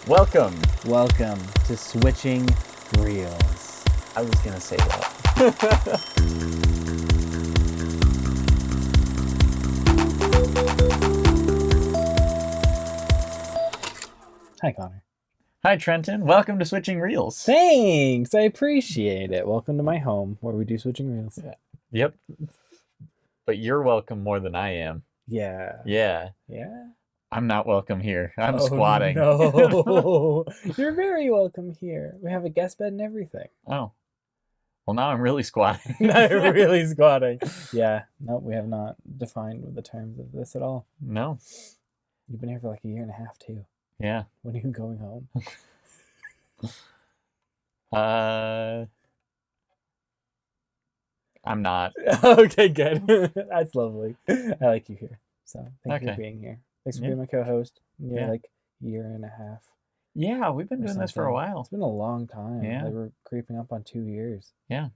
Welcome. Welcome to Switching Reels. I was going to say that. Hi, Connor. Hi, Trenton. Welcome to Switching Reels. Thanks. I appreciate it. Welcome to my home where we do Switching Reels. Yep. But you're welcome more than I am. Yeah. Yeah. Yeah? I'm not welcome here. I'm squatting. No. You're very welcome here. We have a guest bed and everything. Oh. Well, now I'm really squatting. Not really squatting. Yeah. No, we have not defined the terms of this at all. No. You've been here for like a year and a half, too. Yeah. When are you going home? I'm not. Okay, good. That's lovely. I like you here. So thank you for Okay. being here. Thanks for being my co-host. You're Yeah. like a year and a half. Yeah, we've been or doing this for a something. while. It's been a long time. Yeah. Like we're creeping up on 2 years. Yeah.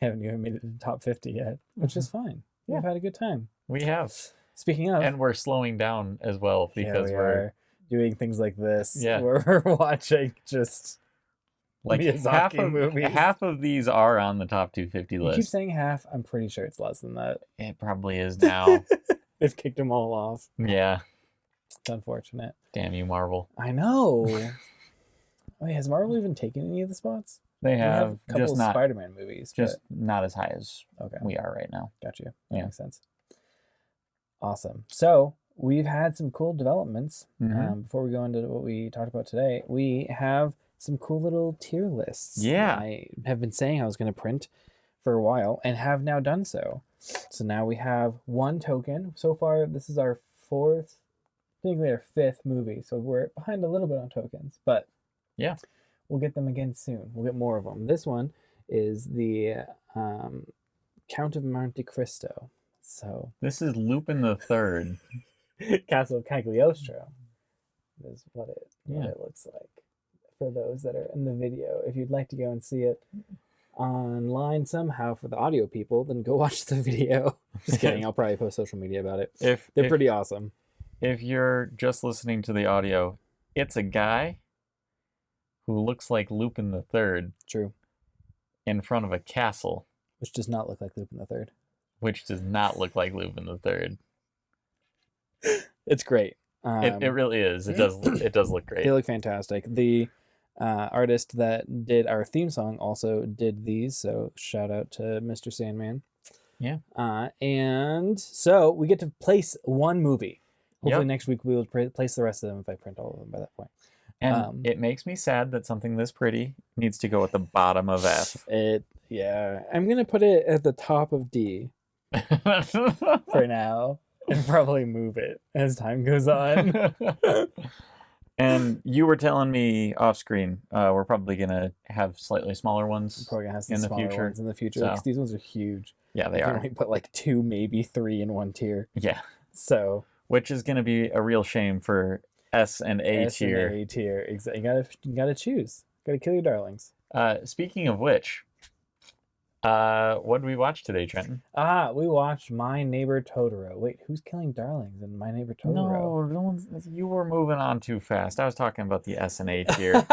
We haven't even made it to the top 50 yet, which is fine. Yeah. We've had a good time. We have. Speaking of, And we're slowing down as well because we we're are doing things like this. Yeah. Where we're watching just like Miyazaki movies. half of these are on the top 250 You list. keep saying half. I'm pretty sure it's less than that. It probably is now. They've kicked them all off. Yeah. It's unfortunate. Damn you, Marvel. I know. Wait, has Marvel even taken any of the spots? They We have have a couple just of not Spider-Man movies. just not as high as but, okay, we are right now. got you. That Yeah. makes sense. Awesome. So we've had some cool developments. Mhm. Before we go into what we talked about today, we have some cool little tier lists. Yeah. I have been saying I was going to print for a while and have now done so. So now we have one token. So far, this is our technically our fifth movie. So we're behind a little bit on tokens, but Yeah. we'll get them again soon. We'll get more of them. This one is the Count of Monte Cristo. So This is Lupin the Third. Castle of Cagliostro is what it Yeah. looks like for those that are in the video. If you'd like to go and see it online somehow for the audio people, then go watch the video. Just kidding. I'll probably post social media about it. They're pretty awesome. If you're just listening to the audio, it's a guy who looks like Lupin the Third True. in front of a castle, Which does not look like Lupin the Third. which does not look like Lupin the Third. It's great. It really is. It does look great. They look fantastic. The artist that did our theme song also did these, so shout out to Mr. Sandman. Yeah. And so we get to place one movie. Hopefully Yep. next week we will place the rest of them if I print all of them by that point. And it makes me sad that something this pretty needs to go at the bottom of F. Yeah. I'm going to put it at the top of D for now and probably move it as time goes on. And you were telling me off screen, we're probably gonna have slightly smaller ones. Probably going to have some in the smaller future. ones in the future So- because these ones are huge. Yeah, they I can are. only put like 2, maybe 3 in one tier. Yeah, So which is gonna be a real shame for S and A S and tier. A tier. Exactly. You gotta choose. Gotta kill your darlings. Speaking of which, what did we watch today, Trenton? We watched My Neighbor Totoro. Wait, who's killing darlings in My Neighbor Totoro? No one's, you were moving on too fast. I was talking about the S and A tier.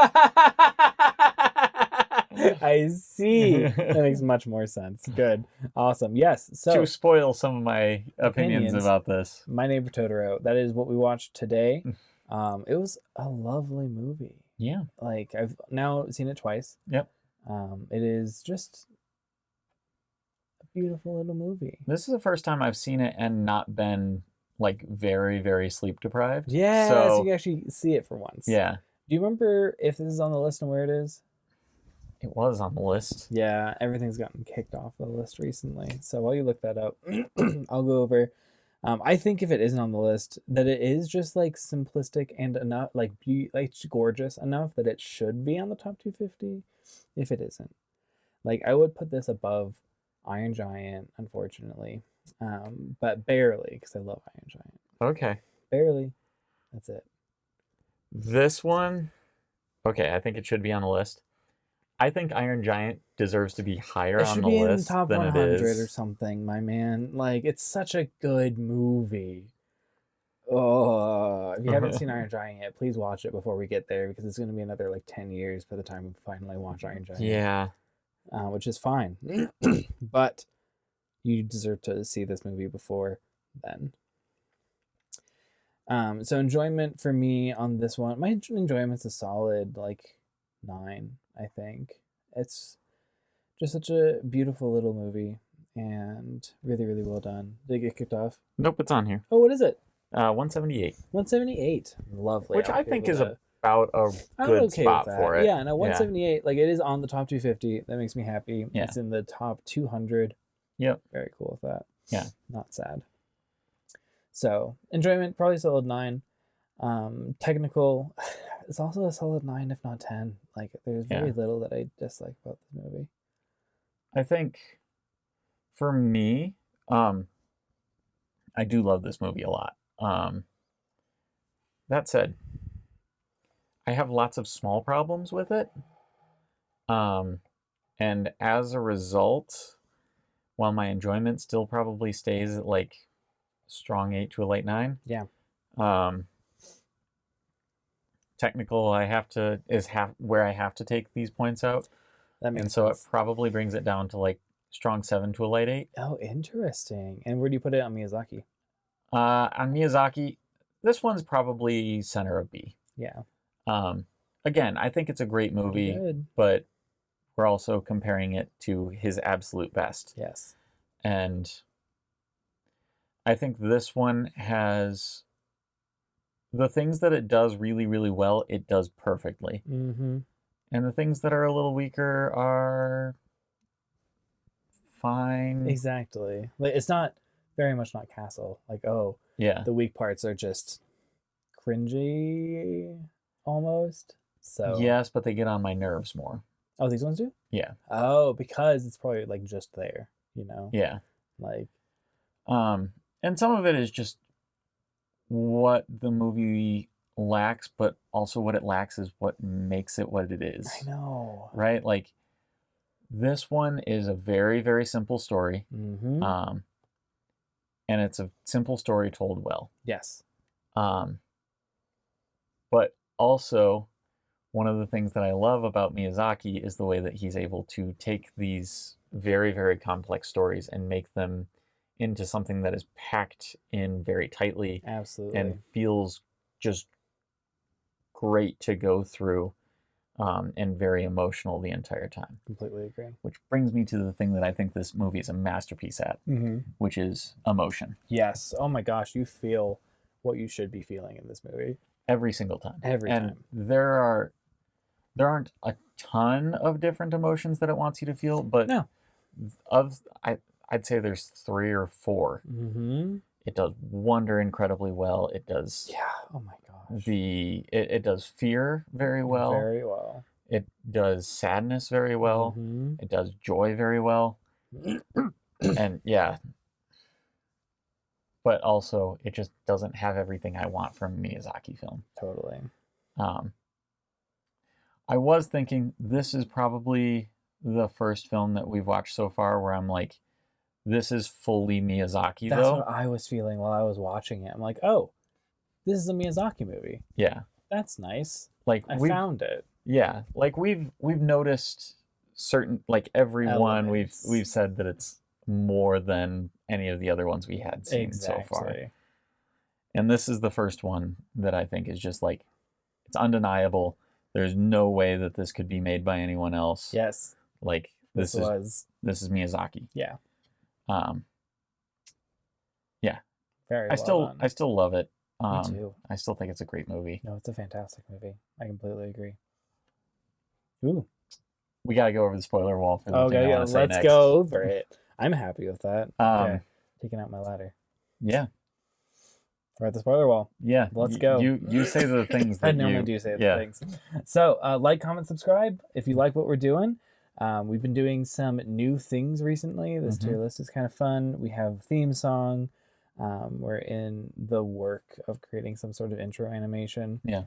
I see. That makes much more sense. Good. Awesome. Yes. So To spoil some of my opinions about this. My Neighbor Totoro. That is what we watched today. It was a lovely movie. Yeah. Like I've now seen it twice. Yep. It is just a beautiful little movie. This is the first time I've seen it and not been like very, very sleep deprived. Yeah, So so you can actually see it for once. yeah, Do you remember if this is on the list and where it is? it was on the list. Yeah, everything's gotten kicked off the list recently. So while you look that up, I'll go over. I think if it isn't on the list, that it is just like simplistic and enough, like gorgeous enough that it should be on the top 250. If it isn't, like I would put this above Iron Giant, unfortunately, but barely because I love Iron Giant. Okay. Barely. That's it. This one, okay, I think it should be on the list. I think Iron Giant deserves to be higher It on should the be in list top than it 100 or is. something, my man. Like, it's such a good movie. Oh, if you haven't seen Iron Giant yet, please watch it before we get there because it's going to be another like 10 years by the time we finally watch Iron Giant. Yeah. Which is fine. But you deserve to see this movie before then. So enjoyment for me on this one, my enjoyment's a solid like 9, I think. It's just such a beautiful little movie and really, really well done. Did it get kicked off? Nope, it's on here. Oh, what is it? 178. 178. Lovely. Which I'll I be think able is to- about a I'm good okay spot with that. for it. Yeah, no, 178. Like it is on the top 250. That makes me happy. Yeah. It's in the top 200. Yep. Very cool with that. Yeah. Not sad. So enjoyment probably solid 9. Technical, it's also a solid 9, if not 10. Like there's very little that I dislike about this movie. I think for me, I do love this movie a lot. That said, I have lots of small problems with it. And as a result, while my enjoyment still probably stays at like strong 8 to a light 9. Yeah. Technical is where I have to take these points out. That makes And so sense. it probably brings it down to like strong 7 to a light 8. Oh, interesting. And where do you put it on Miyazaki? On Miyazaki, this one's probably center of B. Yeah. Again, I think it's a great movie, Good. but we're also comparing it to his absolute best. Yes. And I think this one has the things that it does really, really well, it does perfectly. Mm-hmm. And the things that are a little weaker are fine. Exactly. Like it's not very much not Castle. Like, oh, Yeah. the weak parts are just cringy almost. So Yes, but they get on my nerves more. Oh, these ones do? Yeah. Oh, because it's probably like just there, Yeah. Like And some of it is just what the movie lacks, but also what it lacks is what makes it what it is. I know. Right? Like this one is a very, very simple story. Mm-hmm. And it's a simple story told well. Yes. But also one of the things that I love about Miyazaki is the way that he's able to take these very, very complex stories and make them into something that is packed in very tightly Absolutely. and feels just great to go through, and very emotional the entire time. Completely agree. Which brings me to the thing that I think this movie is a masterpiece at, Mm-hmm. which is emotion. Yes. Oh my gosh, you feel what you should be feeling in this movie. Every single time. Every and time. there aren't a ton of different emotions that it wants you to feel, but No. I'd say there's 3 or 4. Mm-hmm. It does wonder incredibly well. It does Yeah. Oh my gosh. it does fear very well. Very well. It does sadness very well. Mm-hmm. It does joy very well. And yeah. But also it just doesn't have everything I want from a Miyazaki film. Totally. I was thinking this is probably the first film that we've watched so far where I'm like, this is fully Miyazaki. That's though. what I was feeling while I was watching it. I'm like, oh, this is a Miyazaki movie. Yeah. That's nice. Like I we've found it. Yeah, like we've noticed certain, like every one Elements. we've said that it's more than any of the other ones we had seen so far. And this is the first one that I think is just like, it's undeniable. There's no way that this could be made by anyone else. Yes. Like this is Miyazaki. Yeah. Yeah. Very I still love it. Me too. I still think it's a great movie. No, it's a fantastic movie. I completely agree. Ooh. We gotta go over the spoiler wall for the Okay, thing I yeah, wanna say let's next. go over it. I'm happy with that. Okay. Um, Taking out my ladder. yeah. We're at the spoiler wall. Yeah. Let's go. You say the things that I normally you do say yeah. the things. So, like, comment, subscribe if you like what we're doing. We've been doing some new things recently. This tier list is kind of fun. We have theme song. We're in the work of creating some sort of intro animation. Yeah.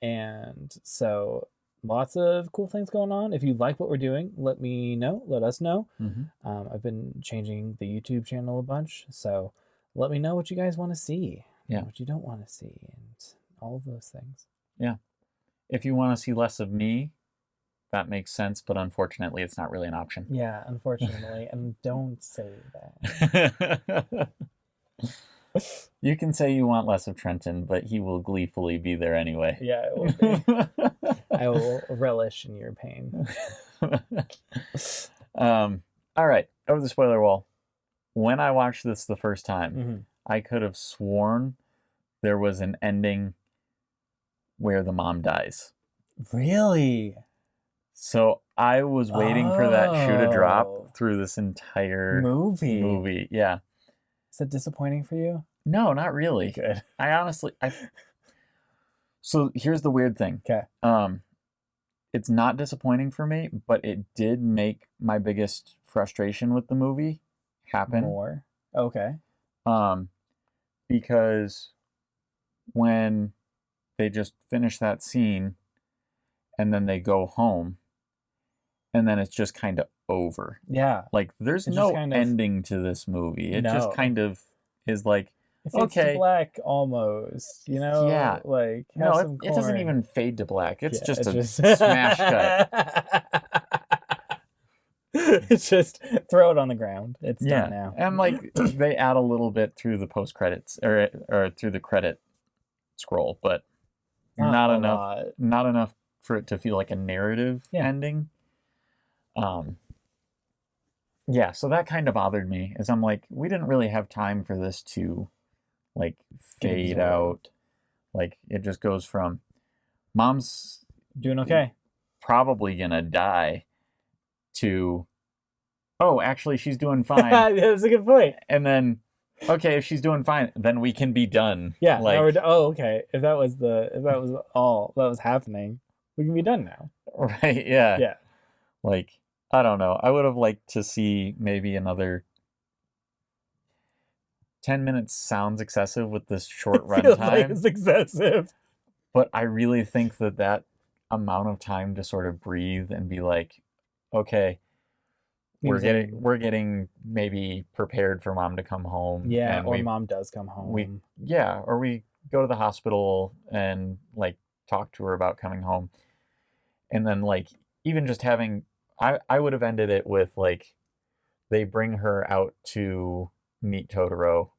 And so lots of cool things going on. If you like what we're doing, let me know. Let us know. Mm-hmm. I've been changing the YouTube channel a bunch, so let me know what you guys want to see. Yeah. what you don't want to see, and all of those things. Yeah. If you want to see less of me, that makes sense, but unfortunately, it's not really an option. Yeah, unfortunately, and don't say that. You can say you want less of Trenton, but he will gleefully be there anyway. Yeah, it will be. I will relish in your pain. All right, over the spoiler wall. When I watched this the first time, I could have sworn there was an ending where the mom dies. Really? So I was waiting for that shoe to drop through this entire movie. Yeah. Is that disappointing for you? No, not really. Good. So here's the weird thing. Okay. It's not disappointing for me, but it did make my biggest frustration with the movie happen. More. Okay. Because when they just finish that scene and then they go home and then it's just kind of over. Yeah. Like there's no ending to this movie. It just kind of is like, it fades to black almost, you know? Yeah. Like, no, it doesn't even fade to black. It's just a smash cut. It's just throw it on the ground. It's done now. And like they add a little bit through the post credits or through the credit scroll, but not enough for it to feel like a narrative ending. Yeah, so that kind of bothered me, is I'm like, we didn't really have time for this to like fade out. Like it just goes from mom's doing okay, probably gonna die, to oh, actually she's doing fine. That's a good point. And then okay, if she's doing fine, then we can be done. Yeah. Like, okay. If that was all that was happening, we can be done now. Right. Yeah. Yeah. Like, I don't know. I would have liked to see maybe another 10 minutes. Sounds excessive with this short runtime. Like it's excessive. But I really think that amount of time to sort of breathe and be like, okay, we're getting maybe prepared for mom to come home. Yeah, or mom does come home. Or we go to the hospital and like talk to her about coming home. And then like even just having, I would have ended it with like they bring her out to meet Totoro.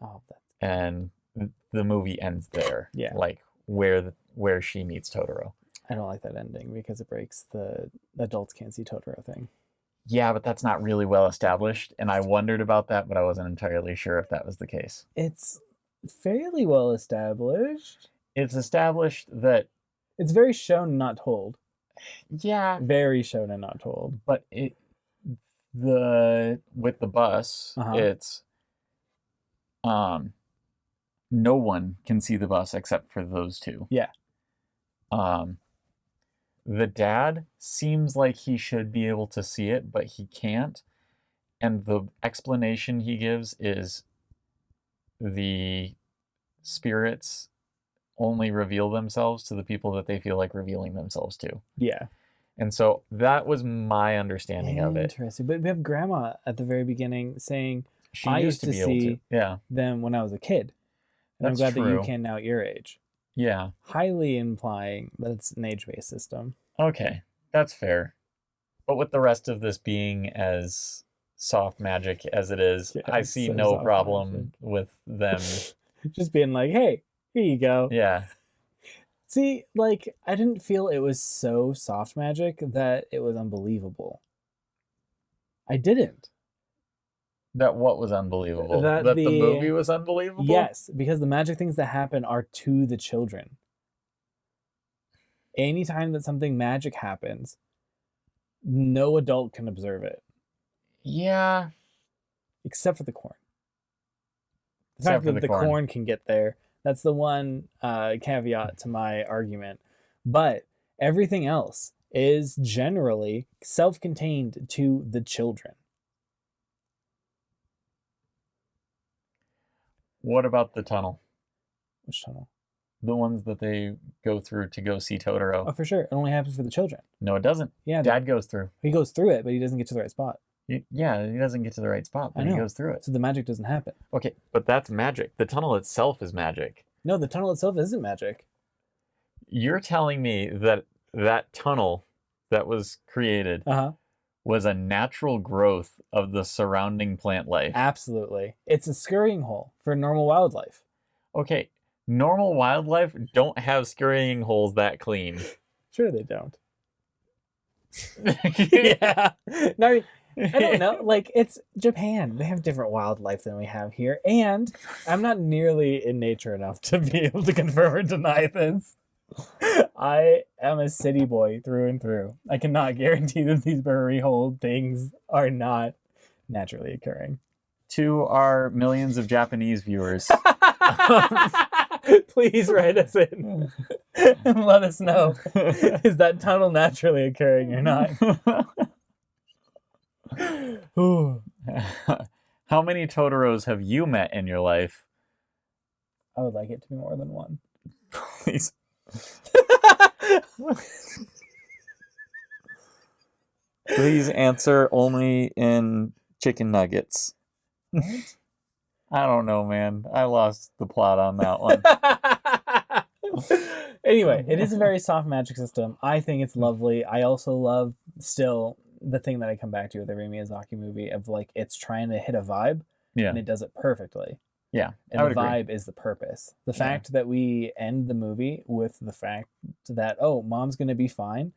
Oh, and the movie ends there. Yeah. Like where she meets Totoro. I don't like that ending because it breaks the adults can't see Totoro thing. Yeah, but that's not really well established, and I wondered about that, but I wasn't entirely sure if that was the case. It's fairly well established. It's established that it's very shown, not told. Yeah, very shown and not told. But with the bus, it's no one can see the bus except for those two. Yeah. The dad seems like he should be able to see it, but he can't. And the explanation he gives is the spirits only reveal themselves to the people that they feel like revealing themselves to. Yeah. And so that was my understanding of it. Interesting. But we have grandma at the very beginning saying, I used to see them when I was a kid. And I'm glad that you can now at your age. Yeah. Highly implying that it's an age-based system. Okay, that's fair. But with the rest of this being as soft magic as it is, I see no problem with them just being like, hey, here you go. Yeah. See, like, I didn't feel it was so soft magic that it was unbelievable. I didn't. That what was unbelievable? That the movie was unbelievable? Yes, because the magic things that happen are to the children. Anytime that something magic happens, no adult can observe it. Yeah. Except for the corn. The fact that the corn can get there, that's the one caveat to my argument. But everything else is generally self-contained to the children. What about the tunnel? Which tunnel? The ones that they go through to go see Totoro. Oh, for sure. It only happens for the children. No, it doesn't. Yeah. Dad goes through. He goes through it, but he doesn't get to the right spot. Yeah, he doesn't get to the right spot, but he goes through it. So the magic doesn't happen. Okay, but that's magic. The tunnel itself is magic. No, the tunnel itself isn't magic. You're telling me that that tunnel that was created was a natural growth of the surrounding plant life? Absolutely. It's a scurrying hole for normal wildlife. Okay, normal wildlife don't have scurrying holes that clean. Sure they don't. Yeah. No, I don't know. Like, it's Japan. They have different wildlife than we have here. And I'm not nearly in nature enough to be able to confirm or deny this. I am a city boy through and through. I cannot guarantee that these bury hole things are not naturally occurring. To our millions of Japanese viewers, please write us in and let us know, is that tunnel naturally occurring or not? How many Totoros have you met in your life? I would like it to be more than one. Please. Please answer only in chicken nuggets. What? I don't know, man. I lost the plot on that one. Anyway, it is a very soft magic system. I think it's lovely. I also love still the thing that I come back to with every Miyazaki movie of like it's trying to hit a vibe, and it does it perfectly. Yeah, and the vibe is the purpose. The fact that we end the movie with the fact that mom's gonna be fine,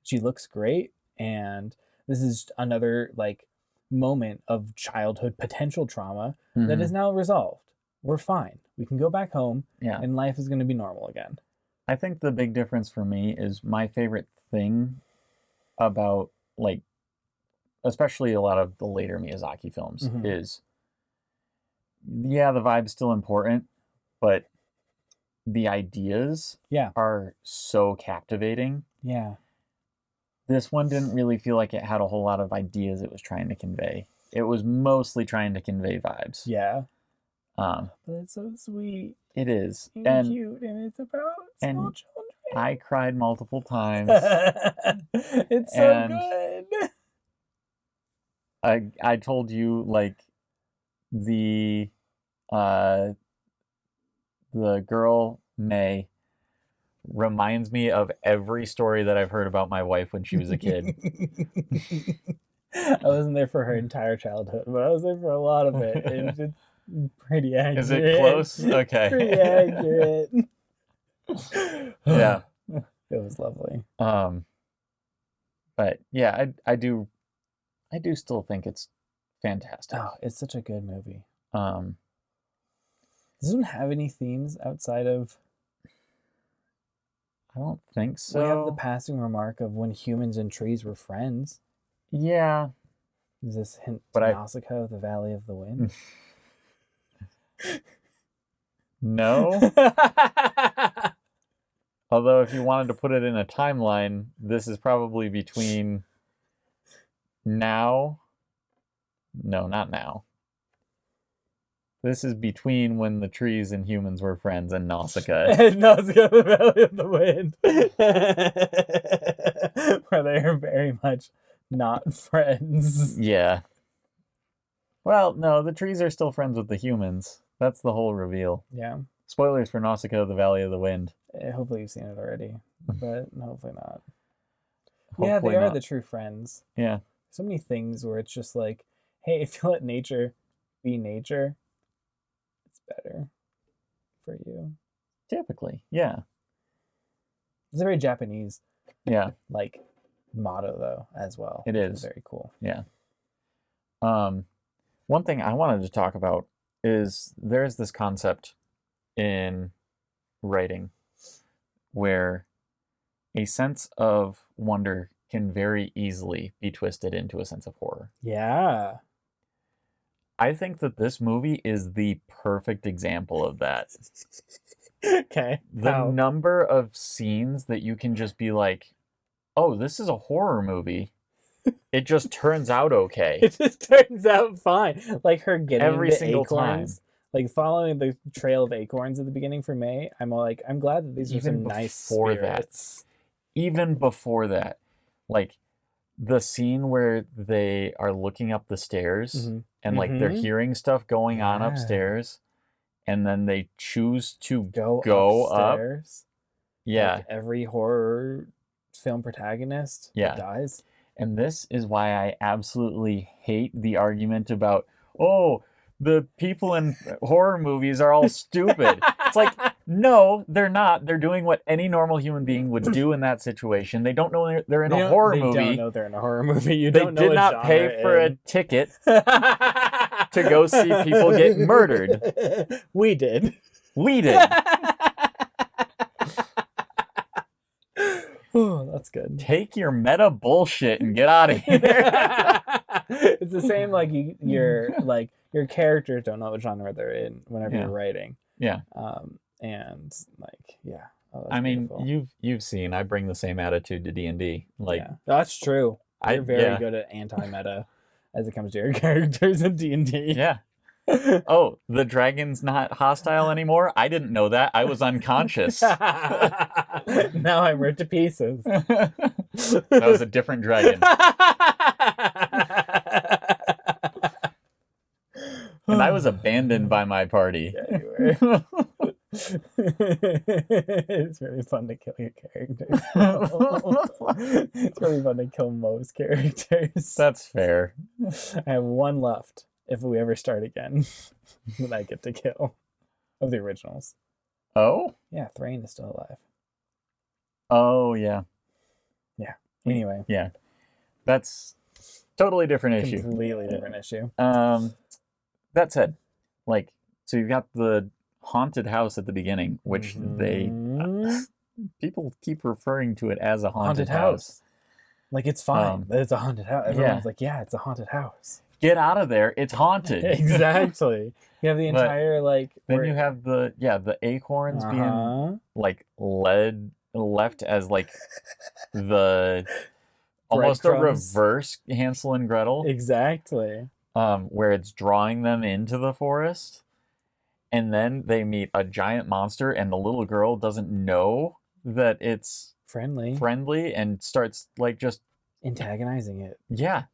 she looks great, and this is another like moment of childhood potential trauma that is now resolved. We're fine. We can go back home, and life is gonna be normal again. I think the big difference for me is my favorite thing about like, especially a lot of the later Miyazaki films is. Yeah, the vibe's still important, but the ideas are so captivating. Yeah. This one didn't really feel like it had a whole lot of ideas it was trying to convey. It was mostly trying to convey vibes. Yeah. But it's so sweet. It is. And cute, and it's about small children. I cried multiple times. It's so good. I told you, like, the girl May reminds me of every story that I've heard about my wife when she was a kid. I wasn't there for her entire childhood, but I was there for a lot of it. It's pretty accurate. Is it close? Okay. Pretty accurate. Yeah. It was lovely. But yeah, I do still think it's fantastic. Oh, it's such a good movie. Does this one have any themes outside of? I don't think so. We have the passing remark of when humans and trees were friends. Yeah. Does this hint to Nausicaa, the Valley of the Wind? No. Although if you wanted to put it in a timeline, this is probably between now. No, not now. This is between when the trees and humans were friends and Nausicaa. Nausicaa, the Valley of the Wind. Where they are very much not friends. Yeah. Well, no, the trees are still friends with the humans. That's the whole reveal. Yeah. Spoilers for Nausicaa, the Valley of the Wind. Hopefully you've seen it already, but hopefully not. Yeah, they are the true friends. Yeah. So many things where it's just like, hey, if you let nature be nature, it's better for you. Typically, yeah. It's a very Japanese, like motto though as well. It is very cool. Yeah. One thing I wanted to talk about is there's this concept in writing where a sense of wonder can very easily be twisted into a sense of horror. Yeah. I think that this movie is the perfect example of that. Okay. The number of scenes that you can just be like, oh, this is a horror movie. It just turns out okay. It just turns out fine. Like her getting every the single acorns. time. Like following the trail of acorns at the beginning for May, I'm glad that these are some nice spirits. Even before that, like the scene where they are looking up the stairs Mhm. and like they're Mhm. hearing stuff going on Yeah. upstairs, and then they choose to Go up. upstairs. Yeah. Like every horror film protagonist Yeah. that dies. And this is why I absolutely hate the argument about, oh, the people in horror movies are all stupid. It's like, no, they're not. They're doing what any normal human being would do in that situation. They don't know they're in a horror movie. They don't know they're in a horror movie. You they don't know did what not genre pay for in. a ticket to go see people get murdered. We did. We did. Oh, that's good. Take your meta bullshit and get out of here. It's the same like your characters don't know what genre they're in whenever you're writing. Yeah. And like, yeah. Oh, I mean, beautiful. you've seen I bring the same attitude to D&D. Like, yeah, that's true. You're very good at anti-meta as it comes to your characters in D&D. Yeah. Oh, the dragon's not hostile anymore? I didn't know that. I was unconscious. Now I'm ripped to pieces. That was a different dragon. And I was abandoned by my party. Yeah, you were. It's really fun to kill your characters. It's really fun to kill most characters. That's fair. I have one left if we ever start again that I get to kill of the originals. Oh? Yeah, Thrain is still alive. Oh, yeah. Yeah. Anyway. Yeah. That's totally different issue. Completely different issue. That said, like, so you've got the haunted house at the beginning, which people keep referring to it as a haunted house. Like, it's fine that it's a haunted house. Everyone's like, yeah, it's a haunted house. Get out of there. It's haunted. Exactly. You have the entire, like... Then you have the acorns being, like, left as, like, the... almost a reverse Hansel and Gretel. Exactly. Where it's drawing them into the forest. And then they meet a giant monster, and the little girl doesn't know that it's... friendly and starts, like, just... antagonizing it. Yeah.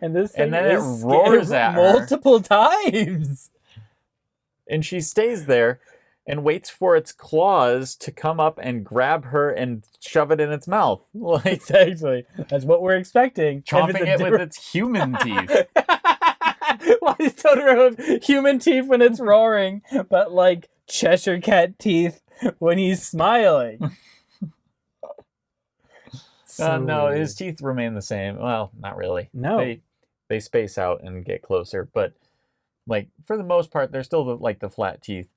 And this thing then it roars at her multiple times. And she stays there and waits for its claws to come up and grab her and shove it in its mouth. Like, exactly. That's what we're expecting. Chomping it with its human teeth. Why does Totoro have human teeth when it's roaring, but like Cheshire Cat teeth when he's smiling? No, his teeth remain the same. Well, not really. No. They space out and get closer, but like for the most part, they're still the flat teeth.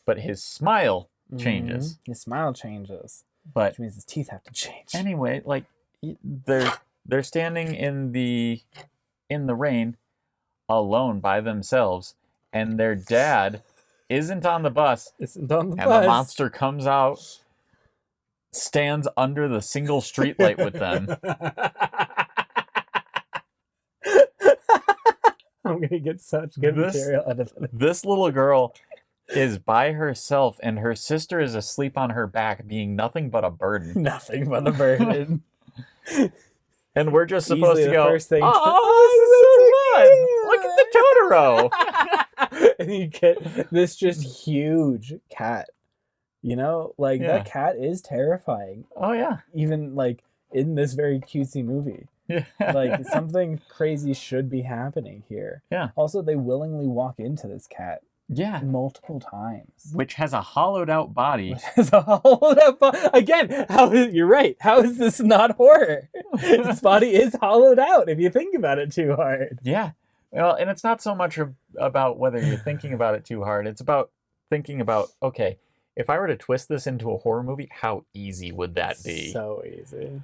But his smile changes. His smile changes, but which means his teeth have to change. Anyway, like they're standing in the rain, alone by themselves, and their dad isn't on the bus. Isn't on the bus. And the monster comes out, stands under the single streetlight with them. I'm gonna get such good material out of it. This little girl is by herself, and her sister is asleep on her back, being nothing but a burden. Nothing but a burden. And we're just supposed to go, first thing oh, this is so fun! Look at the Totoro! And you get this just huge cat. You know, like that cat is terrifying. Oh yeah. Even like in this very cutesy movie. Yeah. Like something crazy should be happening here. Yeah. Also, they willingly walk into this cat. Yeah. Multiple times. Which has a hollowed out body. Again, you're right. How is this not horror? This body is hollowed out if you think about it too hard. Yeah. Well, and it's not so much about whether you're thinking about it too hard. It's about thinking about, okay, if I were to twist this into a horror movie, how easy would that be? So easy.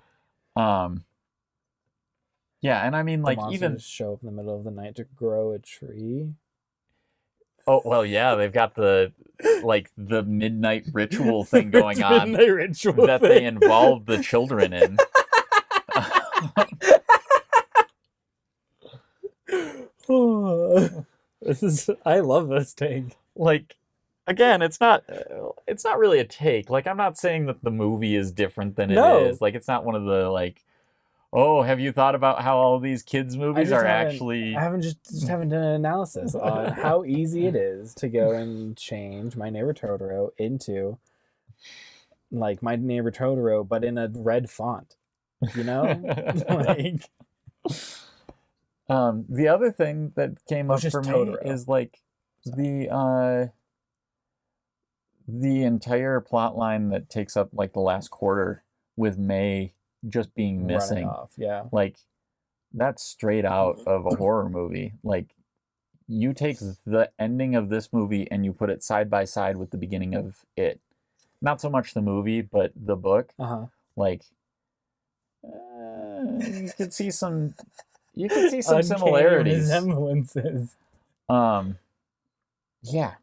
Yeah, and I mean, like, even just show up in the middle of the night to grow a tree. Oh, well, yeah, they've got the midnight ritual thing going on that they involve the children in. I love this take. Like, again, it's not really a take. Like, I'm not saying that the movie is different than it is. Like, it's not one of the, like, oh, have you thought about how all these kids movies are actually... I haven't haven't done an analysis on how easy it is to go and change My Neighbor Totoro into like My Neighbor Totoro, but in a red font. You know? Like... the other thing that came up for Totoro. me is like the entire plot line that takes up like the last quarter with May just being missing. Running off, yeah. Like that's straight out of a horror movie. Like you take the ending of this movie and you put it side by side with the beginning of it. Not so much the movie, but the book. Like you could see some similarities, resemblances. Yeah.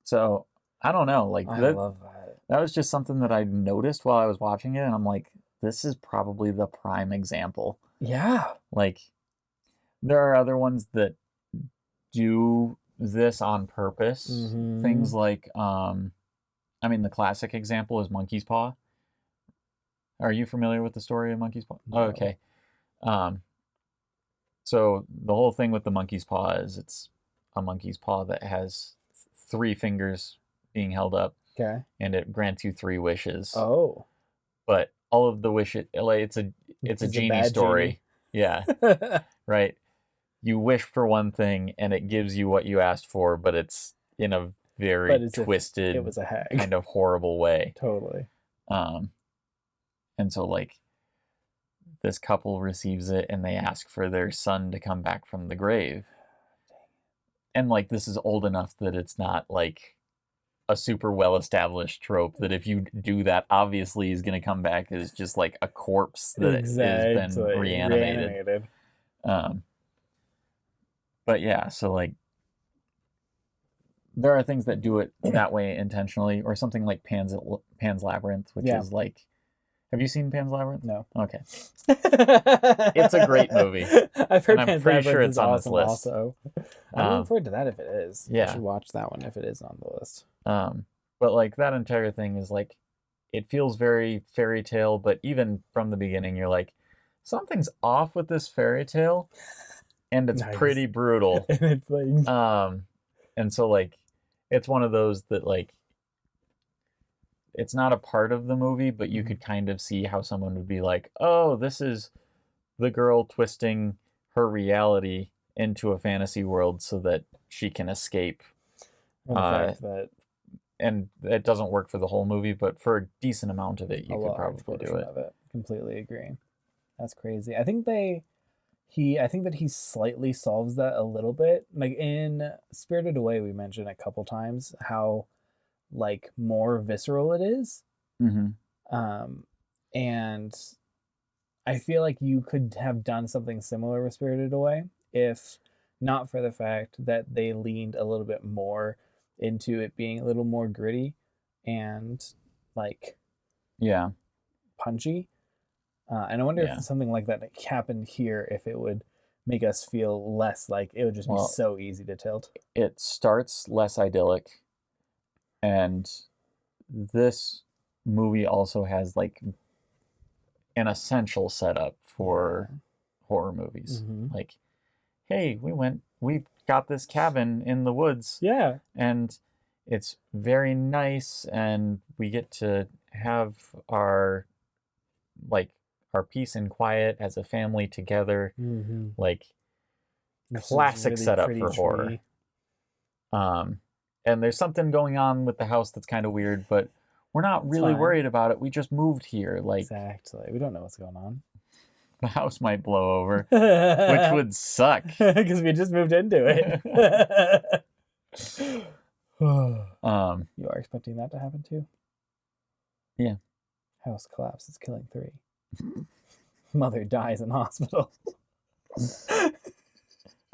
So I don't know. Like I love that. That was just something that I noticed while I was watching it, and I'm like, this is probably the prime example. Yeah. Like there are other ones that do this on purpose. Things like I mean, the classic example is Monkey's Paw. Are you familiar with the story of Monkey's Paw? No. Oh, okay. So the whole thing with the monkey's paw is it's a monkey's paw that has 3 fingers being held up. Okay. And it grants you 3 wishes. Oh. But all of the wishes, like it's a genie story. Genie. Yeah. Right. You wish for one thing and it gives you what you asked for, but it's in a very twisted, it was a hag. kind of horrible way. Totally. And so like this couple receives it and they ask for their son to come back from the grave. And like this is old enough that it's not like a super well established trope that if you do that, obviously he's going to come back as just like a corpse that has been reanimated. But yeah, so like there are things that do it that way intentionally, or something like Pan's Labyrinth, which is like, have you seen Pan's Labyrinth? No. Okay. It's a great movie. I've heard and I'm Pan's pretty Labyrinth sure it's is on awesome this list. Also. I'm looking forward to that if it is. Yeah. I should watch that one if it is on the list. But like that entire thing is like, it feels very fairy tale, but even from the beginning, you're like, something's off with this fairy tale, and it's pretty brutal. And it's like, and so like, it's one of those that like, it's not a part of the movie, but you could kind of see how someone would be like, oh, this is the girl twisting her reality into a fantasy world so that she can escape. And it doesn't work for the whole movie, but for a decent amount of it, you could probably do it. Of it. Completely agree. That's crazy. I think that he slightly solves that a little bit. Like in Spirited Away, we mentioned a couple times how like more visceral it is. And I feel like you could have done something similar with Spirited Away if not for the fact that they leaned a little bit more into it being a little more gritty and like punchy. And I wonder if something like that happened here, if it would make us feel less like it would just be so easy to tilt. It starts less idyllic, and this movie also has like an essential setup for horror movies. Like, hey, we got this cabin in the woods. Yeah. And it's very nice, and we get to have our peace and quiet as a family together. Like, classic really setup for horror. And there's something going on with the house that's kind of weird, but we're not really worried about it. We just moved here. Like, exactly. We don't know what's going on. The house might blow over, which would suck. Because we just moved into it. You are expecting that to happen too? Yeah. House collapses, killing 3. Mother dies in hospital.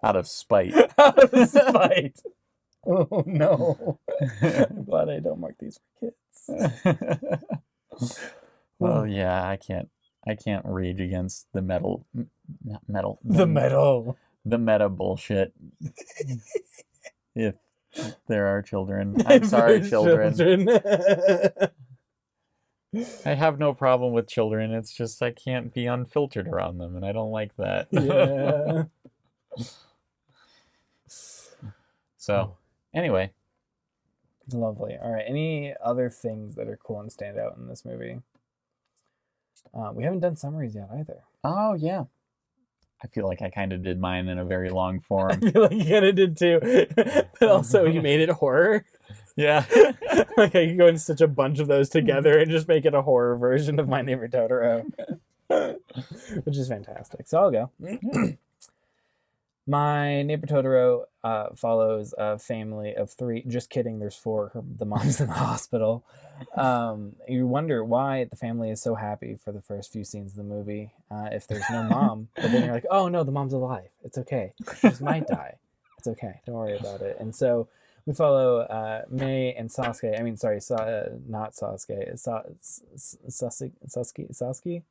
Out of spite. Out of spite. Oh no. I'm glad I don't mark these for kids. Well, yeah, I can't rage against the the meta bullshit. If there are children. I'm sorry, children. I have no problem with children. It's just I can't be unfiltered around them, and I don't like that. Yeah. So, anyway. Lovely. All right. Any other things that are cool and stand out in this movie? We haven't done summaries yet either. Oh, yeah. I feel like I kind of did mine in a very long form. I feel like you kind of did too. But also, you made it horror. Yeah. Like, I could go in such a bunch of those together and just make it a horror version of My Neighbor Totoro. Which is fantastic. So I'll go. My Neighbor Totoro follows a family of 3. Just kidding, there's 4. The mom's in the hospital. You wonder why the family is so happy for the first few scenes of the movie if there's no mom. But then you're like, oh no, the mom's alive. It's okay. She just might die. It's okay. Don't worry about it. And so we follow Mei and Sasuke. I mean, sorry, not Sasuke.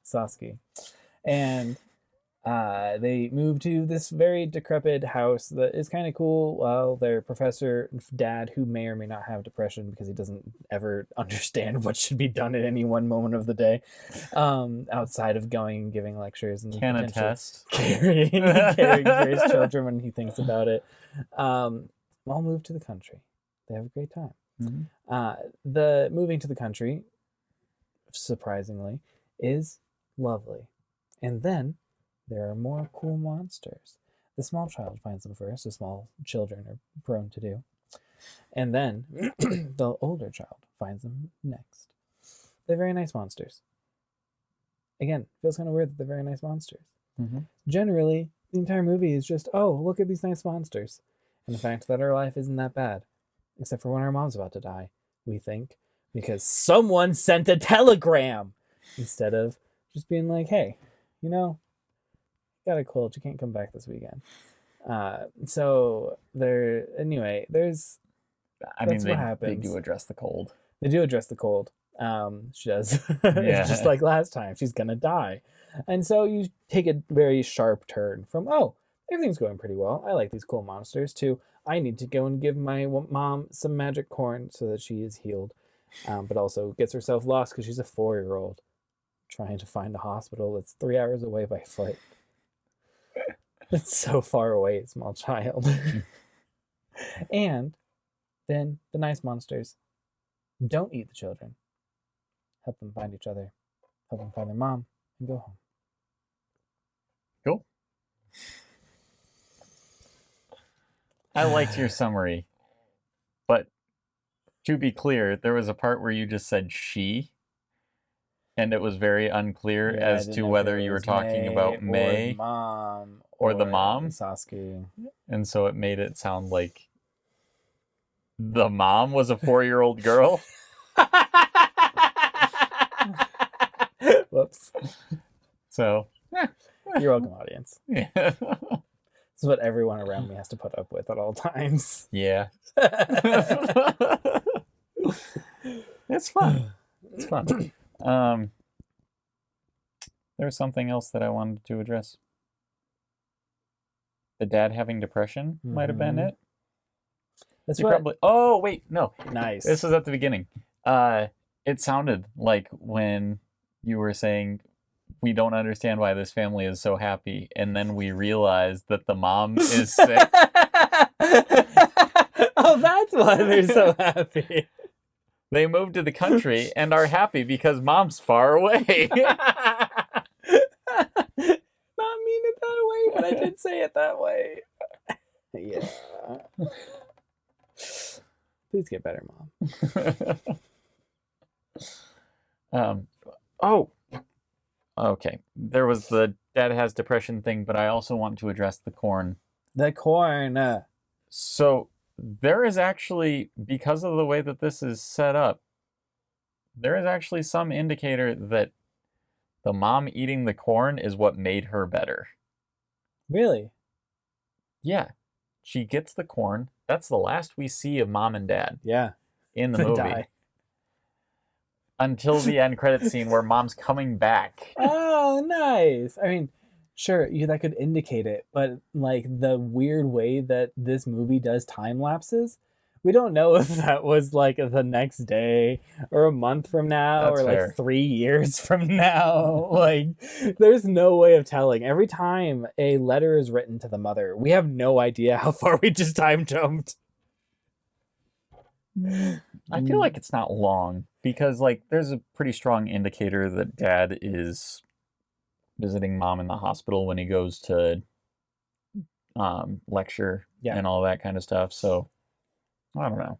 Sasuke. And they move to this very decrepit house that is kind of cool. Well, their professor dad, who may or may not have depression because he doesn't ever understand what should be done at any one moment of the day, outside of going and giving lectures and can attest caring for his children when he thinks about it. All move to the country. They have a great time. Mm-hmm. The moving to the country, surprisingly, is lovely. And then there are more cool monsters. The small child finds them first, as small children are prone to do. And then the older child finds them next. They're very nice monsters. Again, feels kind of weird that they're very nice monsters. Mm-hmm. Generally, the entire movie is just, oh, look at these nice monsters. And the fact that our life isn't that bad. Except for when our mom's about to die, we think. Because someone sent a telegram! Instead of just being like, hey, you know, got a cold, you can't come back this weekend. So there, anyway, there's, I mean, they do address the cold. They do address the cold. She does. Yeah. Just like last time, she's gonna die. And so you take a very sharp turn from, oh, everything's going pretty well, I like these cool monsters, to I need to go and give my mom some magic corn so that she is healed. But also gets herself lost because she's a 4-year-old trying to find a hospital that's 3 hours away by foot. It's so far away, small child. And then the nice monsters don't eat the children. Help them find each other. Help them find their mom and go home. Cool. I liked your summary. But to be clear, there was a part where you just said she. And it was very unclear as to whether you were talking about Mei or the mom. Sasuke. And so it made it sound like the mom was a 4-year-old girl. Whoops. So, you're welcome, audience. Yeah. This is what everyone around me has to put up with at all times. Yeah. It's fun. It's fun. There's something else that I wanted to address. The dad having depression might have been it. That's right. Probably. Oh wait, no. Nice. This was at the beginning. It sounded like when you were saying we don't understand why this family is so happy, and then we realized that the mom is sick. Oh, that's why they're so happy. They moved to the country and are happy because mom's far away. Not mean it that way, but I did say it that way. Yeah. Please get better, Mom. Oh. Okay. There was the dad has depression thing, but I also want to address the corn. The corn. So there is actually, because of the way that this is set up, there is actually some indicator that the mom eating the corn is what made her better. Really? Yeah. She gets the corn. That's the last we see of mom and dad. Yeah. In the movie. Die. Until the end credits scene where mom's coming back. Oh, nice. I mean, sure, that could indicate it, but like the weird way that this movie does time lapses, We don't know if that was like the next day or a month from now That's or fair. like 3 years from now. Like, there's no way of telling. Every time a letter is written to the mother, we have no idea how far we just time jumped. I feel like it's not long because like there's a pretty strong indicator that dad is visiting mom in the hospital when he goes to lecture and all that kind of stuff. So I don't know.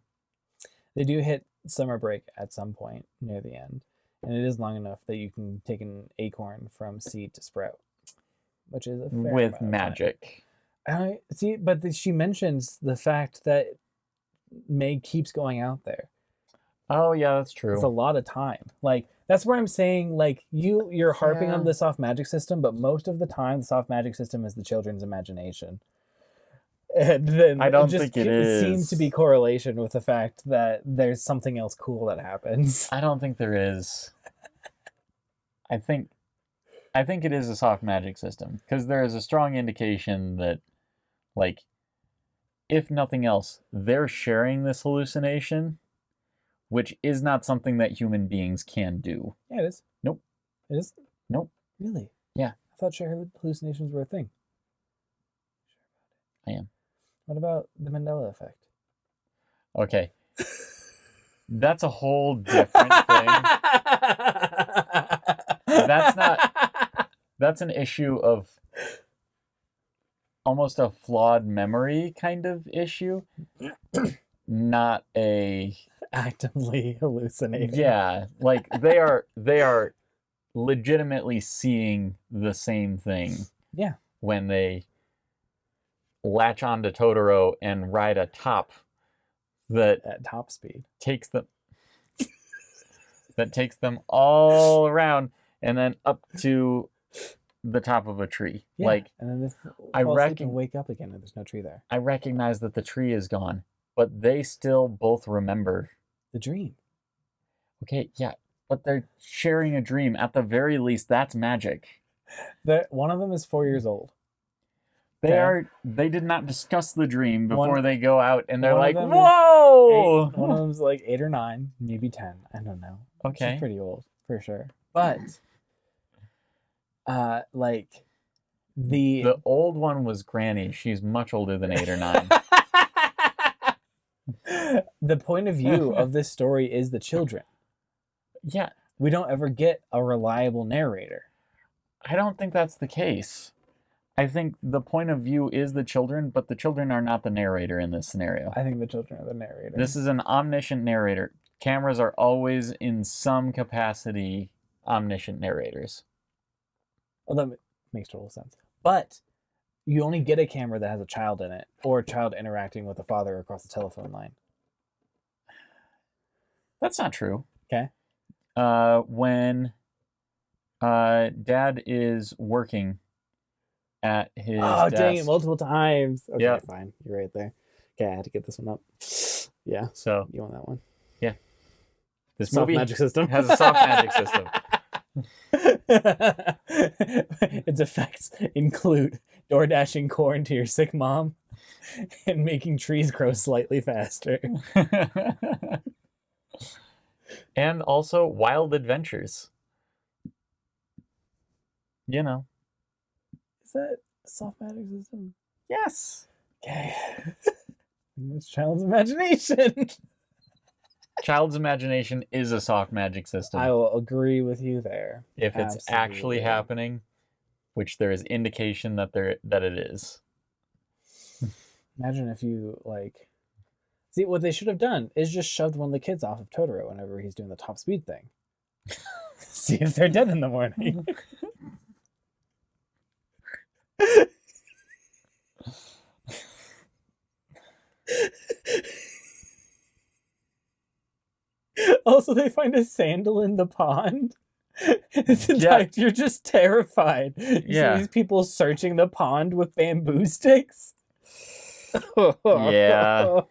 They do hit summer break at some point near the end, and it is long enough that you can take an acorn from seed to sprout, which is a fair with magic. I see, but she mentions the fact that Meg keeps going out there. Oh yeah, that's true. It's a lot of time. Like that's where I'm saying, like you're harping on the soft magic system, but most of the time the soft magic system is the children's imagination. And then I don't think it is. It seems to be correlation with the fact that there's something else cool that happens. I don't think there is. I think it is a soft magic system because there is a strong indication that, like, if nothing else, they're sharing this hallucination, which is not something that human beings can do. Yeah, it is. Nope. It is? Nope. Really? Yeah. I thought shared hallucinations were a thing. I am. What about the Mandela effect? Okay. That's a whole different thing. That's an issue of almost a flawed memory kind of issue. Not a actively hallucinating. Yeah, like they are legitimately seeing the same thing. Yeah. When they latch onto Totoro and ride a top that at top speed takes them all around and then up to the top of a tree. Yeah. Like, and then I wake up again and there's no tree there. I recognize that the tree is gone, but they still both remember the dream. Okay, yeah, but they're sharing a dream. At the very least, that's magic. One of them is 4 years old. They did not discuss the dream before they go out, and they're like, one of them's like 8 or 9, maybe 10. I don't know. Okay. She's pretty old, for sure. But, like, the old one was Granny. She's much older than 8 or 9. The point of view of this story is the children. Yeah. We don't ever get a reliable narrator. I don't think that's the case. I think the point of view is the children, but the children are not the narrator in this scenario. I think the children are the narrator. This is an omniscient narrator. Cameras are always, in some capacity, omniscient narrators. Well, that makes total sense. But you only get a camera that has a child in it, or a child interacting with a father across the telephone line. That's not true. Okay. When Dad is working at his desk. Dang it, multiple times. Okay, yep. Fine. You're right there. Okay, I had to get this one up. Yeah. So you want that one? Yeah. This soft movie magic system has a soft magic system. Its effects include door dashing corn to your sick mom and making trees grow slightly faster. And also wild adventures. You know. Is that a soft magic system? Yes. Okay. It's child's imagination. Child's imagination is a soft magic system. I will agree with you there. If it's actually happening, which there is indication that it is. Imagine if you see what they should have done is just shoved one of the kids off of Totoro whenever he's doing the top speed thing. See if they're dead in the morning. Also, they find a sandal in the pond. You're just terrified. You see these people searching the pond with bamboo sticks. Yeah.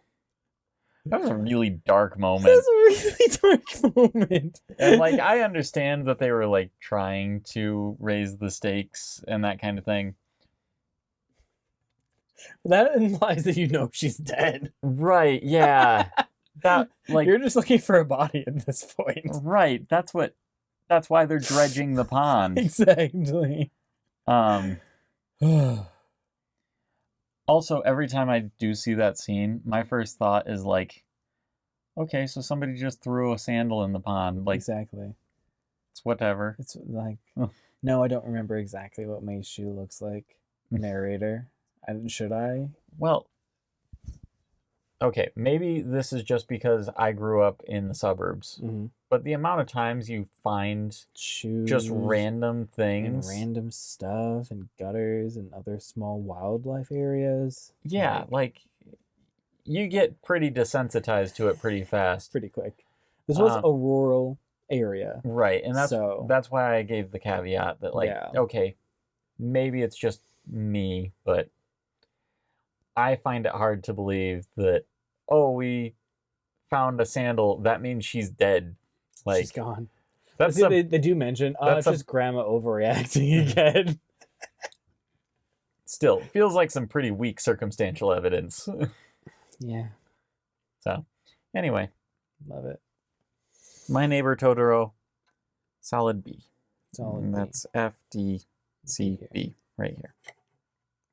That was a really dark moment. That was a really dark moment. And I understand that they were trying to raise the stakes and that kind of thing. That implies that you know she's dead. Right, yeah. That, like, you're just looking for a body at this point. Right. That's why they're dredging the pond. Exactly. Also, every time I do see that scene, my first thought is like, okay, so somebody just threw a sandal in the pond. Like, exactly. It's whatever. It's like, no, I don't remember exactly what May's shoe looks like. Narrator. Should I? Well, okay, maybe this is just because I grew up in the suburbs. Mm-hmm. But the amount of times you find shoes, just random things. And random stuff and gutters and other small wildlife areas. Yeah, like you get pretty desensitized to it pretty fast. Pretty quick. This was a rural area. Right, and that's why I gave the caveat that, like, okay, maybe it's just me, but I find it hard to believe that, oh, we found a sandal, that means she's dead. Like, she's gone. That's they do mention, it's just grandma overreacting again. Still, feels like some pretty weak circumstantial evidence. Yeah. So, anyway. Love it. My Neighbor Totoro, solid B. Solid and B. that's FDCB right here.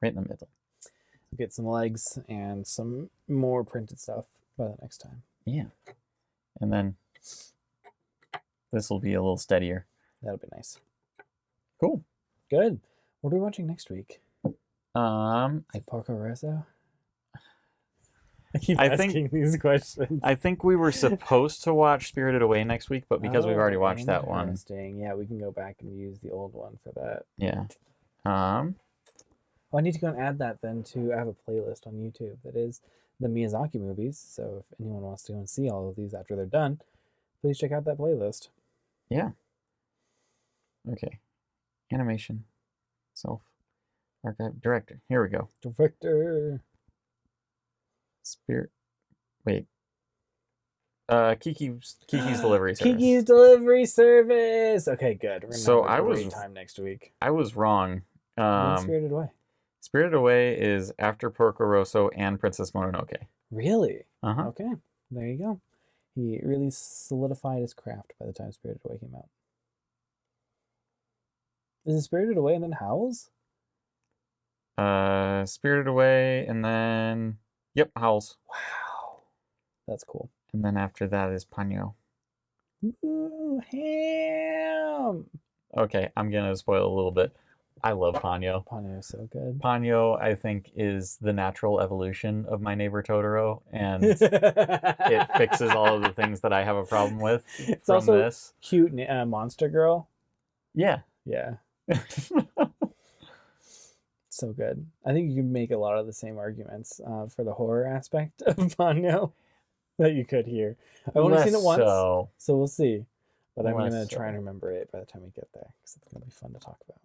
Right in the middle. Get some legs and some more printed stuff by the next time. Yeah. And then this will be a little steadier. That'll be nice. Cool. Good. What are we watching next week? Porco Rosso? I keep asking these questions. I think we were supposed to watch Spirited Away next week, but because we've already watched that one. Yeah, we can go back and use the old one for that. Yeah. I need to go and add that then to I have a playlist on YouTube that is the Miyazaki movies. So if anyone wants to go and see all of these after they're done, please check out that playlist. Yeah. Okay. Animation. Self. Archive. Director. Here we go. Director. Wait. Kiki's Delivery Service. Kiki's Delivery Service. Okay, good. We're gonna have a great time next week. I was wrong. Spirited Away. Spirited Away is after Porco Rosso and Princess Mononoke. Really? Uh-huh. Okay. There you go. He really solidified his craft by the time Spirited Away came out. Is it Spirited Away and then Howls? Spirited Away and then... Yep, Howls. Wow. That's cool. And then after that is Ponyo. Ooh, ham! Okay, I'm going to spoil a little bit. I love Ponyo. Ponyo is so good. Ponyo, I think, is the natural evolution of My Neighbor Totoro, and it fixes all of the things that I have a problem with it's also this. Cute monster girl. Yeah. Yeah. So good. I think you can make a lot of the same arguments for the horror aspect of Ponyo that you could here. I've only seen it once, so we'll see. But I'm going to try and remember it by the time we get there, because it's going to be fun to talk about.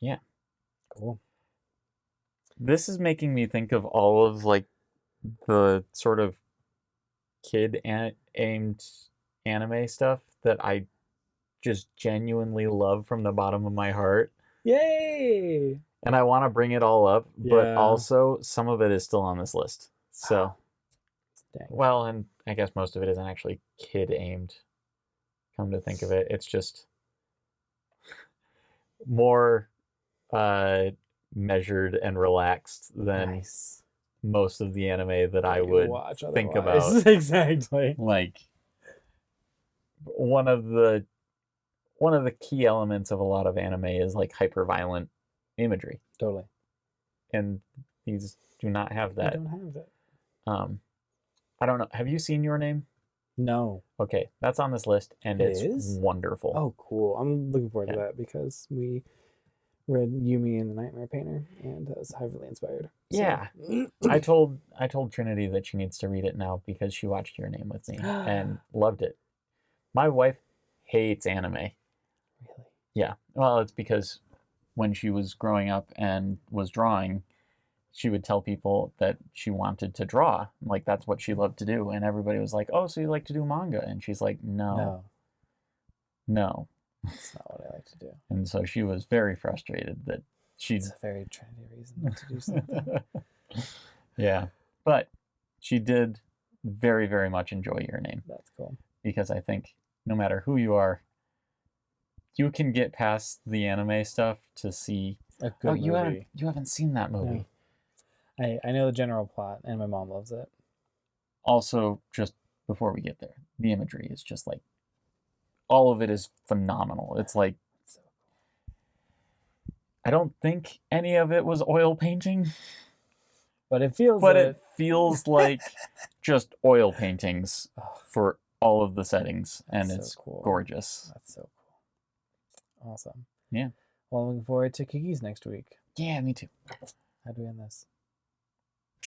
Yeah. Cool. This is making me think of all of, like, the sort of kid-aimed anime stuff that I just genuinely love from the bottom of my heart. Yay! And I want to bring it all up, but also some of it is still on this list. So, dang. Well, and I guess most of it isn't actually kid-aimed. Come to think of it, it's just more measured and relaxed than most of the anime that I would think about. Exactly. Like, one of the key elements of a lot of anime is like hyper-violent imagery. Totally. And these do not have that. They don't have it. I don't know. Have you seen Your Name? No. Okay, that's on this list, and it's wonderful. Oh, cool. I'm looking forward to that because we read Yumi and the Nightmare Painter, and that was heavily inspired. So. Yeah. I told Trinity that she needs to read it now because she watched Your Name with me and loved it. My wife hates anime. Really? Yeah. Well, it's because when she was growing up and was drawing, she would tell people that she wanted to draw. Like, that's what she loved to do. And everybody was like, oh, so you like to do manga? And she's like, no. That's not what I like to do. And so she was very frustrated that She's a very trendy reason not to do something. Yeah, but she did very, very much enjoy Your Name. That's cool. Because I think no matter who you are, you can get past the anime stuff to see a good movie. You haven't seen that movie. No. I know the general plot, and my mom loves it. Also, just before we get there, the imagery is just like all of it is phenomenal. It's like I don't think any of it was oil painting, but it feels like just oil paintings for all of the settings, and it's cool. gorgeous. That's so cool. Awesome. Yeah. Well, I'm looking forward to Kiki's next week. Yeah, me too. How do we end this?